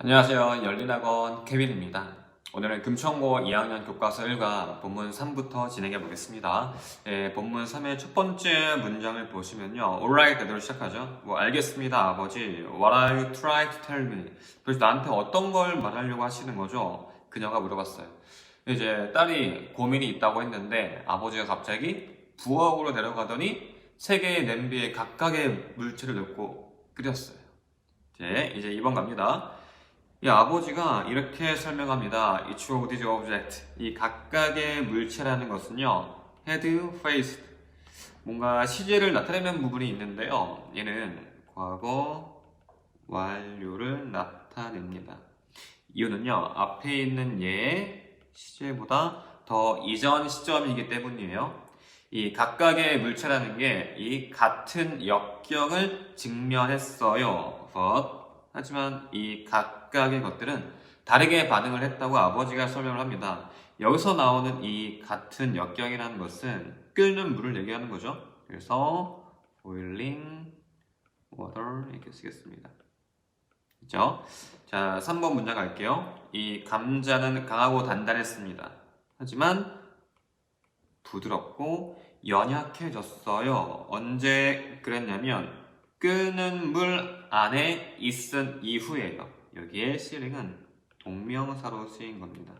안녕하세요. 열린학원 케빈입니다. 오늘은 금천고 2학년 교과서 1과 본문 3부터 진행해 보겠습니다. 본문 3의 첫 번째 문장을 보시면요. Alright, 그대로 시작하죠. 알겠습니다, 아버지. What are you trying to tell me? 그래서 나한테 어떤 걸 말하려고 하시는 거죠? 그녀가 물어봤어요. 이제 딸이 고민이 있다고 했는데 아버지가 갑자기 부엌으로 데려가더니 세 개의 냄비에 각각의 물체를 넣고 끓였어요. 이제 2번 갑니다. 이 아버지가 이렇게 설명합니다. Each of these objects, 이 각각의 물체라는 것은요, had faced, 뭔가 시제를 나타내는 부분이 있는데요. 얘는 과거 완료를 나타냅니다. 이유는요, 앞에 있는 얘의 시제보다 더 이전 시점이기 때문이에요. 이 각각의 물체라는 게 이 같은 역경을 직면했어요. 하지만 이 각각의 것들은 다르게 반응을 했다고 아버지가 설명을 합니다. 여기서 나오는 이 같은 역경이라는 것은 끓는 물을 얘기하는 거죠. 그래서 boiling water 이렇게 쓰겠습니다. 그렇죠? 자, 3번 문장 갈게요. 이 감자는 강하고 단단했습니다. 하지만 부드럽고 연약해졌어요. 언제 그랬냐면 끓는 물 안에 있은 이후에요. 여기에 시링은 동명사로 쓰인 겁니다.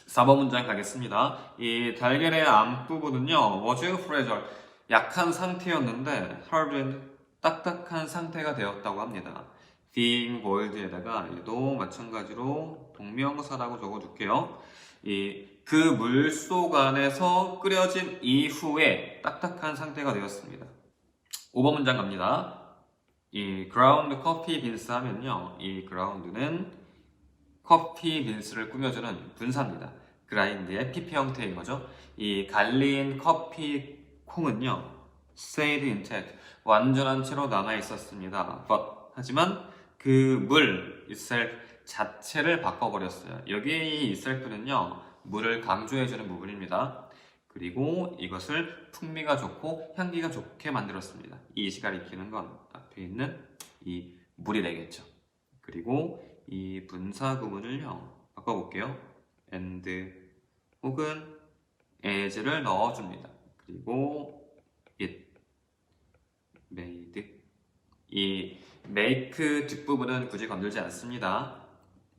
4번 문장 가겠습니다. 이 달걀의 앞부분은요, was fragile, 약한 상태였는데 hardened, 딱딱한 상태가 되었다고 합니다. being boiled에다가 얘도 마찬가지로 동명사라고 적어줄게요. 그 물속 안에서 끓여진 이후에 딱딱한 상태가 되었습니다. 5번 문장 갑니다. 이 ground coffee beans 하면요, 이 ground는 커피 빈스를 꾸며주는 분사입니다. 그라인드의 PP 형태인 거죠. 이 갈린 커피 콩은요, stayed intact, 완전한 채로 남아 있었습니다. 하지만 그 물 itself 자체를 바꿔버렸어요. 여기에 이 itself는요, 물을 강조해주는 부분입니다. 그리고 이것을 풍미가 좋고 향기가 좋게 만들었습니다. 이 시가 익히는 건 앞에 있는 이 물이 되겠죠. 그리고 이 분사 구문을요, 바꿔볼게요. and 혹은 as를 넣어줍니다. 그리고 it made, 이 make 뒷부분은 굳이 건들지 않습니다.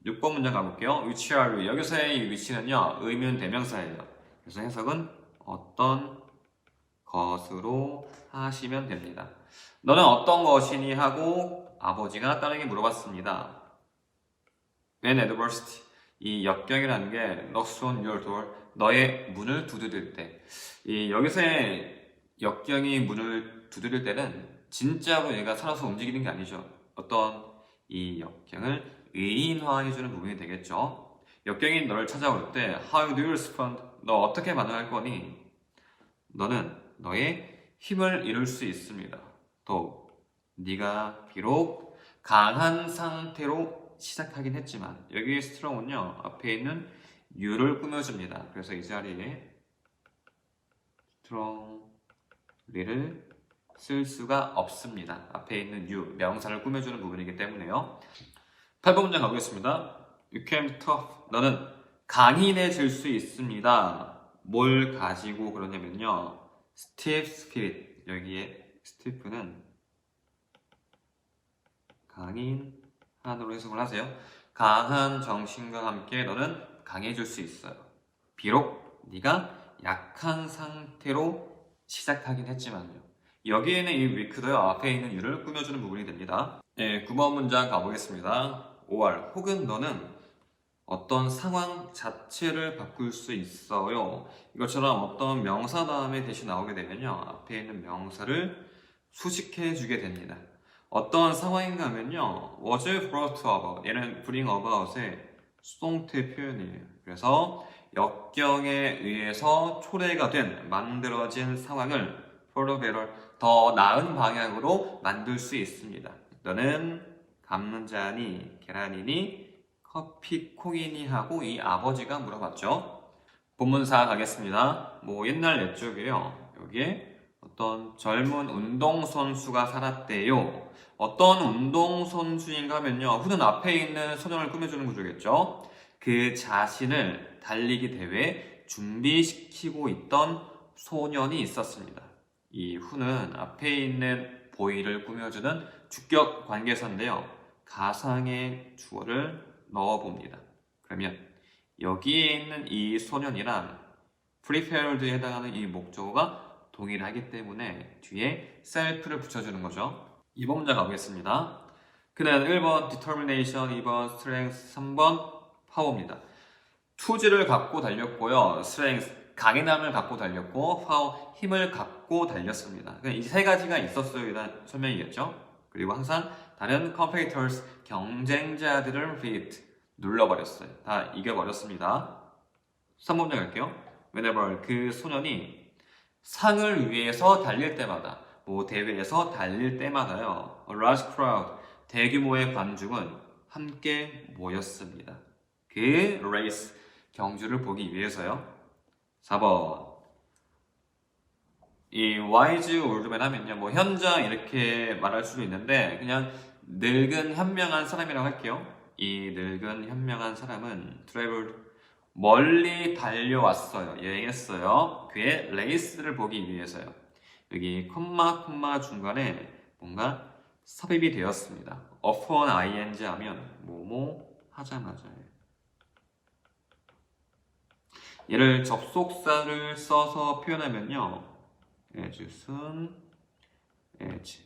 6번 문장 가볼게요. which are you? 여기서의 이 which는요, 의문 대명사예요. 그래서 해석은 어떤 것으로 하시면 됩니다. 너는 어떤 것이니 하고 아버지가 딸에게 물어봤습니다. When adversity, 이 역경이라는 게 knocks on your door, 너의 문을 두드릴 때, 여기서의 역경이 문을 두드릴 때는 진짜로 얘가 살아서 움직이는 게 아니죠. 어떤 이 역경을 의인화해주는 부분이 되겠죠. 역경이 너를 찾아올 때 How do you respond? 너 어떻게 반응할 거니? 너는 너의 힘을 잃을 수 있습니다. 더욱 네가 비록 강한 상태로 시작하긴 했지만 여기 strong은요, 앞에 있는 you를 꾸며줍니다. 그래서 이 자리에 strongly를 쓸 수가 없습니다. 앞에 있는 you, 명사를 꾸며주는 부분이기 때문에요. 8번 문장 가보겠습니다. You can tough, 너는 강인해질 수 있습니다. 뭘 가지고 그러냐면요, stiff spirit, 여기에 stiff는 강인한으로 해석을 하세요. 강한 정신과 함께 너는 강해질 수 있어요. 비록 네가 약한 상태로 시작하긴 했지만요. 여기에는 이 weak도요, 앞에 있는 you를 꾸며주는 부분이 됩니다. 9번 문장 가보겠습니다. or 혹은 너는 어떤 상황 자체를 바꿀 수 있어요. 이것처럼 어떤 명사 다음에 대신 나오게 되면요, 앞에 있는 명사를 수식해 주게 됩니다. 어떤 상황인가 하면요, was brought about, 얘는 bring about의 수동태 표현이에요. 그래서 역경에 의해서 초래가 된, 만들어진 상황을 for the better, 더 나은 방향으로 만들 수 있습니다. 너는 감자니 계란이니 커피 콩이니 하고 이 아버지가 물어봤죠. 본문사 가겠습니다. 옛날 옛적이에요. 여기에 어떤 젊은 운동선수가 살았대요. 어떤 운동선수인가 하면요. 후는 앞에 있는 소년을 꾸며주는 구조겠죠. 그 자신을 달리기 대회에 준비시키고 있던 소년이 있었습니다. 이 후는 앞에 있는 보이를 꾸며주는 주격 관계사인데요. 가상의 주어를 넣어봅니다. 그러면 여기에 있는 이 소년이랑 prepared에 해당하는 이 목적어가 동일하기 때문에 뒤에 self를 붙여주는 거죠. 2번 문제 가보겠습니다. 그는 1번 determination, 2번 strength, 3번 power입니다. 투지를 갖고 달렸고요. strength, 강인함을 갖고 달렸고 power, 힘을 갖고 달렸습니다. 이 세 가지가 있었어요. 일단 설명이겠죠. 그리고 항상 다른 competitors, 경쟁자들을 beat, 눌러버렸어요. 다 이겨버렸습니다. 3번 문제 갈게요. whenever, 그 소년이 상을 위해서 달릴 때마다, 뭐 대회에서 달릴 때마다요. A large crowd, 대규모의 관중은 함께 모였습니다. 그 레이스, 경주를 보기 위해서요. 4번. 이 wise old man 하면요. 뭐 현장 이렇게 말할 수도 있는데 그냥 늙은 현명한 사람이라고 할게요. 이 늙은 현명한 사람은 traveled, 멀리 달려왔어요. 여행했어요. 그의 레이스를 보기 위해서요. 여기 콤마 중간에 뭔가 삽입이 되었습니다. upon ing 하면 뭐뭐 하자마자. 얘를 접속사를 써서 표현하면요. as soon as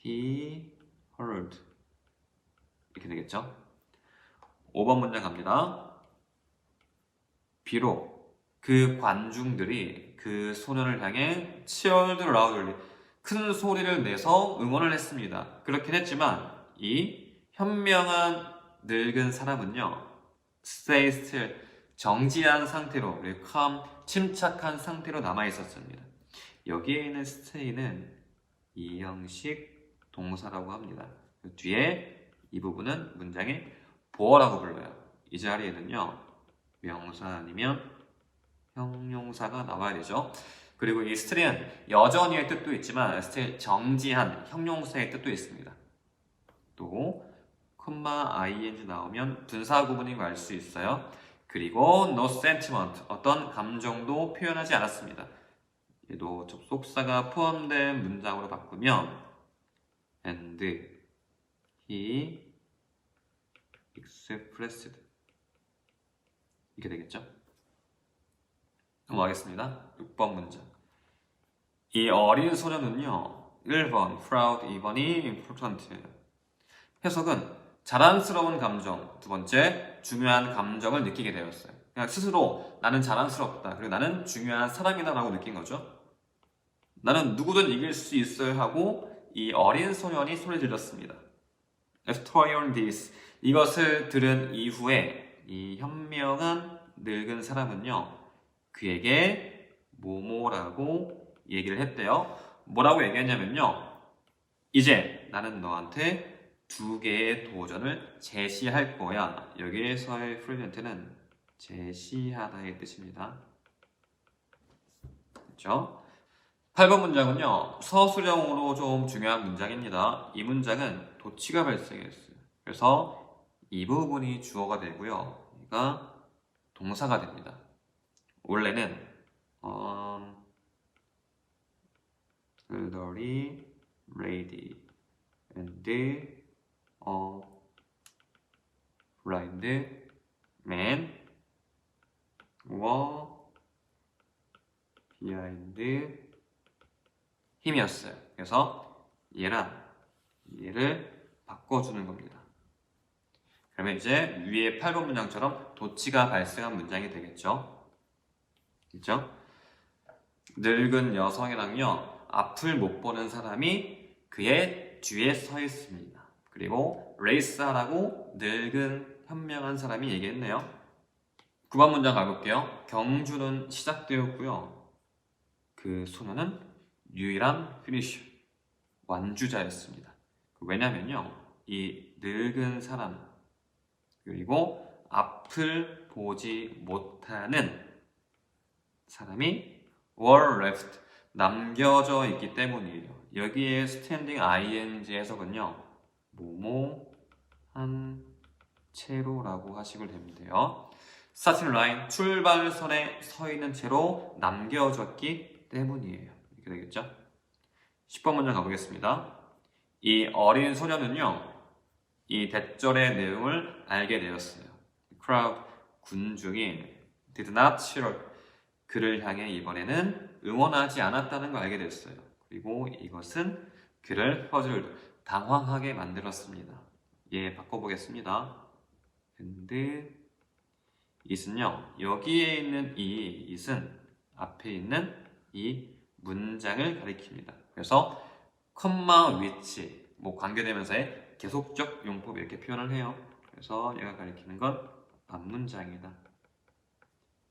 he heard 이렇게 되겠죠. 5번 문장 갑니다. 비록 그 관중들이 그 소년을 향해 cheered loudly, 큰 소리를 내서 응원을 했습니다. 그렇긴 했지만 이 현명한 늙은 사람은요, stay still, 정지한 상태로, 그리고 calm, 침착한 상태로 남아 있었습니다. 여기에 있는 stay는 이형식 동사라고 합니다. 그 뒤에 이 부분은 문장의 보어라고 불러요. 이 자리에는요, 명사 아니면 형용사가 나와야 되죠. 그리고 이 still은 여전히의 뜻도 있지만 still, 정지한 형용사의 뜻도 있습니다. 또 ing 나오면 분사 구문인 걸 알 수 있어요. 그리고 no sentiment, 어떤 감정도 표현하지 않았습니다. 얘도 접속사가 포함된 문장으로 바꾸면 and he expressed 이렇게 되겠죠. 넘어가겠습니다. 6번 문장. 이 어린 소년은요, 1번 proud, 2번이 important예요. 해석은 자랑스러운 감정, 두 번째 중요한 감정을 느끼게 되었어요. 그냥 스스로 나는 자랑스럽다, 그리고 나는 중요한 사람이다 라고 느낀 거죠. 나는 누구든 이길 수 있어요 하고 이 어린 소년이 소리 질렀습니다. After hearing this, 이것을 들은 이후에 이 현명한 늙은 사람은요, 그에게 뭐뭐라고 얘기를 했대요. 뭐라고 얘기했냐면요, 이제 나는 너한테 2개의 도전을 제시할 거야. 여기에서의 프레젠트는 제시하다의 뜻입니다. 그렇죠? 8번 문장은요, 서술형으로 좀 중요한 문장입니다. 이 문장은 도치가 발생했어요. 그래서 이 부분이 주어가 되고요, 얘가 동사가 됩니다. 원래는 elderly lady and a blind man were behind him이었어요. 그래서 얘를 바꿔주는 겁니다. 그러면 이제 위에 8번 문장처럼 도치가 발생한 문장이 되겠죠. 그렇죠? 늙은 여성이랑요, 앞을 못 보는 사람이 그의 뒤에 서 있습니다. 그리고 레이스하라고 늙은 현명한 사람이 얘기했네요. 9번 문장 가볼게요. 경주는 시작되었고요, 그 소년은 유일한 피니셔, 완주자였습니다. 왜냐면요, 이 늙은 사람 그리고 앞을 보지 못하는 사람이 were left, 남겨져 있기 때문이에요. 여기에 standing ing 해석은요. 뭐뭐 한 채로라고 하시면 됩니다. starting line, 출발선에 서 있는 채로 남겨졌기 때문이에요. 이렇게 되겠죠? 10번 문장 가보겠습니다. 이 어린 소녀는요. 이 대절의 내용을 알게 되었어요. crowd, 군중이 did not cheer, 그를 향해 이번에는 응원하지 않았다는 걸 알게 됐어요. 그리고 이것은 그를 퍼즐, 당황하게 만들었습니다. 예, 바꿔보겠습니다. and it은요, 여기에 있는 이 it은 앞에 있는 이 문장을 가리킵니다. 그래서 컴마 which, 뭐 관계대명사의 계속적 용법 이렇게 표현을 해요. 그래서 얘가 가리키는 건 앞문장이다.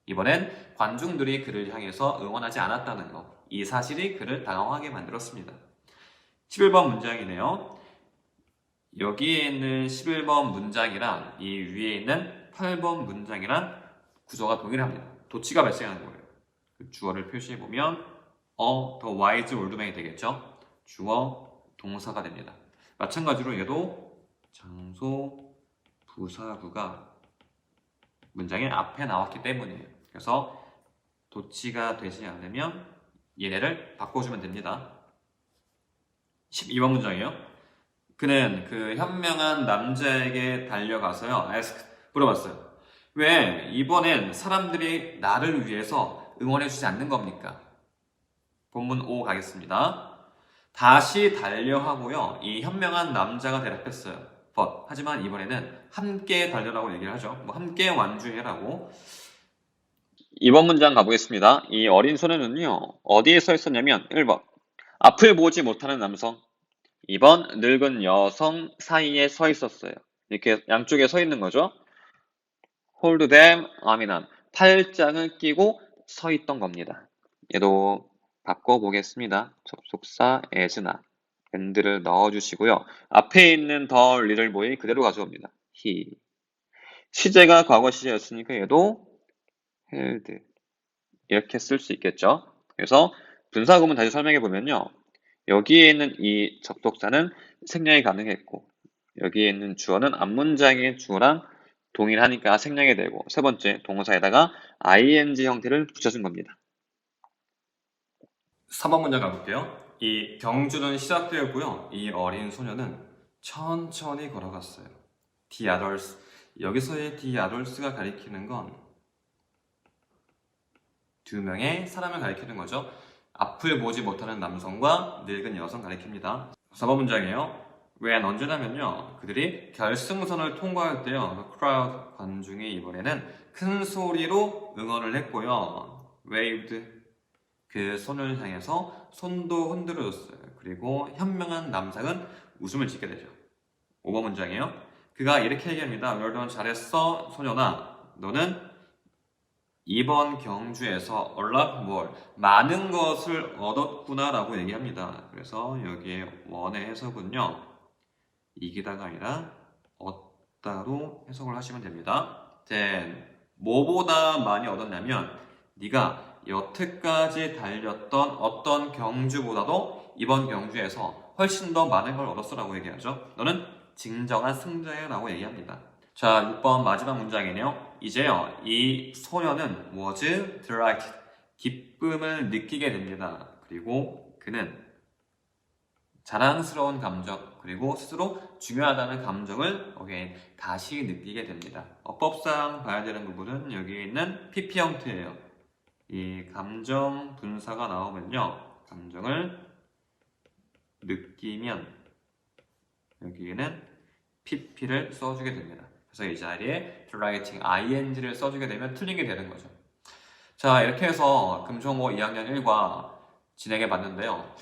이번엔 관중들이 그를 향해서 응원하지 않았다는 거, 이 사실이 그를 당황하게 만들었습니다. 11번 문장이네요. 여기에 있는 11번 문장이랑 이 위에 있는 8번 문장이랑 구조가 동일합니다. 도치가 발생하는 거예요. 그 주어를 표시해보면 더 wise 올드맨이 되겠죠. 주어, 동사가 됩니다. 마찬가지로 얘도 장소, 부사구가 문장의 앞에 나왔기 때문이에요. 그래서 도치가 되지 않으면 얘네를 바꿔주면 됩니다. 12번 문장이에요. 그는 그 현명한 남자에게 달려가서요. ask, 물어봤어요. 왜 이번엔 사람들이 나를 위해서 응원해주지 않는 겁니까? 본문 5 가겠습니다. 다시 달려하고요. 이 현명한 남자가 대답했어요. but, 하지만 이번에는 함께 달려라고 얘기를 하죠. 뭐 함께 완주해라고. 이번 문장 가보겠습니다. 이 어린 소년은요. 어디에 서 있었냐면 1번 앞을 보지 못하는 남성, 2번 늙은 여성 사이에 서 있었어요. 이렇게 양쪽에 서 있는 거죠. hold them arm이란 팔짱을 끼고 서 있던 겁니다. 얘도 바꿔보겠습니다. 접속사 as나 and를 넣어주시고요. 앞에 있는 the little boy 그대로 가져옵니다. he. 시제가 과거 시제였으니까 얘도 held 이렇게 쓸 수 있겠죠. 그래서 분사구문 다시 설명해 보면요. 여기에 있는 이 접속사는 생략이 가능했고 여기에 있는 주어는 앞문장의 주어랑 동일하니까 생략이 되고 세 번째 동사에다가 ing 형태를 붙여준 겁니다. 3번 문장 가볼게요. 이 경주는 시작되었고요. 이 어린 소녀는 천천히 걸어갔어요. The others. 여기서의 the others가 가리키는 건 두 명의 사람을 가리키는 거죠. 앞을 보지 못하는 남성과 늙은 여성 가리킵니다. 4번 문장이에요. 왜 언제냐면요. 그들이 결승선을 통과할 때요. The crowd, 관중이 이번에는 큰 소리로 응원을 했고요. waved, 그 손을 향해서 손도 흔들어줬어요. 그리고 현명한 남성은 웃음을 짓게 되죠. 5번 문장이에요. 그가 이렇게 얘기합니다. Well done, 잘했어, 소년아. 너는 이번 경주에서 a lot more, 많은 것을 얻었구나 라고 얘기합니다. 그래서 여기에 원의 해석은요. 이기다가 아니라 얻다로 해석을 하시면 됩니다. then, 뭐보다 많이 얻었냐면 네가 여태까지 달렸던 어떤 경주보다도 이번 경주에서 훨씬 더 많은 걸 얻었어 라고 얘기하죠. 너는 진정한 승자야 라고 얘기합니다. 자, 6번 마지막 문장이네요. 이제요, 이 소녀는 was delighted, 기쁨을 느끼게 됩니다. 그리고 그는 자랑스러운 감정, 그리고 스스로 중요하다는 감정을 다시 느끼게 됩니다. 어법상 봐야 되는 부분은 여기 있는 PP 형태예요. 이 감정 분사가 나오면요, 감정을 느끼면 여기에는 PP를 써주게 됩니다. 그래서 이 자리에 writing ing를 써주게 되면 틀린 게 되는 거죠. 자, 이렇게 해서 금총고 2학년 1과 진행해 봤는데요.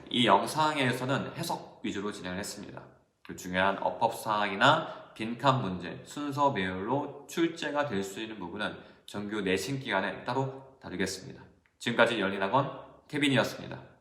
이 영상에서는 해석 위주로 진행을 했습니다. 그 중요한 어법사항이나 빈칸 문제, 순서 배열로 출제가 될 수 있는 부분은 정규 내신 기간에 따로 다루겠습니다. 지금까지 열린학원 케빈이었습니다.